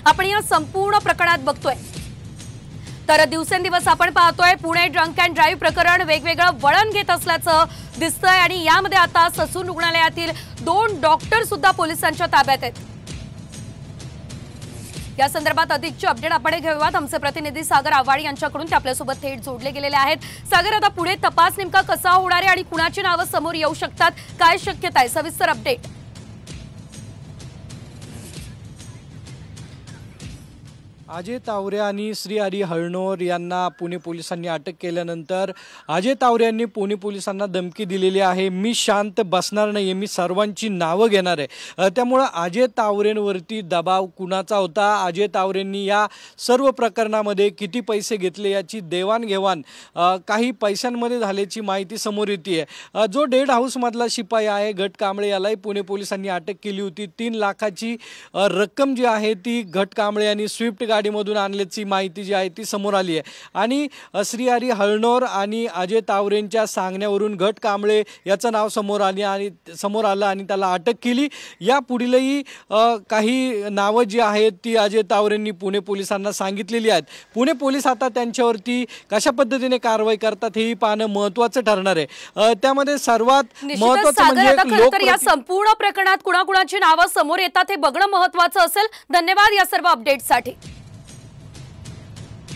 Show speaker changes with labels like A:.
A: आपण या संपूर्ण प्रकरणात बघतोय तर दिवसेंदिवस आपण पाहतोय पुणे ड्रंक अँड ड्राइव्ह प्रकरण वेगवेगळं वळण घेत असल्याचं दिसतंय आणि यामध्ये आता ससून रुग्णालयातील 2 डॉक्टर सुद्धा पोलिसांच्या ताब्यात आहेत। या संदर्भात अधिकची अपडेट आपण घेऊयात आमचे प्रतिनिधी सागर आवाडी यांच्याकडून, ते आपल्यासोबत थेट जोडले गेलेले आहेत। सागर, आता पुढे तपास नेमका कसा होणार आहे आणि कुणाची नावे समोर येऊ शकतात, काय शक्यता आहे, सविस्तर अपडेट।
B: अजय तावरे आणि श्रीहरी हळनोर यांना पुणे पोलिसांनी अटक केल्यानंतर अजय तावरे यांनी पुणे पोलिसांना धमकी दिलेली आहे, मी शांत बसणार नाही, मी सर्वांची नावं घेणार आहे। त्यामुळे अजय तावरेंवरती दबाव कुणाचा होता, अजय तावरेंनी या सर्व प्रकरणामध्ये किती पैसे घेतले याची देवाणघेवाण काही पैशांमध्ये झाल्याची माहिती समोर येते। जो डेड हाऊसमधला शिपाई आहे घट कांबळे यालाही पुणे पोलिसांनी अटक केली होती। 3 लाखाची रक्कम जी आहे ती घट कांबळे यांनी स्विफ्ट गाडीमधून आणल्याची माहिती जी आहे ती समोर आली आहे आणि श्रीहरी हळनोर आणि अजय तावरेंच्या सांगण्यावरून घट कांबळे याचं नाव समोर आलं आणि त्याला अटक केली। या पुढीलही काही नावं जी आहेत ती अजय तावरेंनी पुणे पोलिसांना सांगितलेली आहेत। पुणे पोलीस आता त्यांच्यावरती कशा पद्धतीने कारवाई करतात हेही पाहणं महत्त्वाचं ठरणार आहे। त्यामध्ये सर्वात महत्त्वाचं म्हणजे
A: या संपूर्ण प्रकरणात कुणाकुणाची नावं समोर येतात हे बघणं महत्त्वाचं असेल। धन्यवाद या सर्व अपडेटसाठी।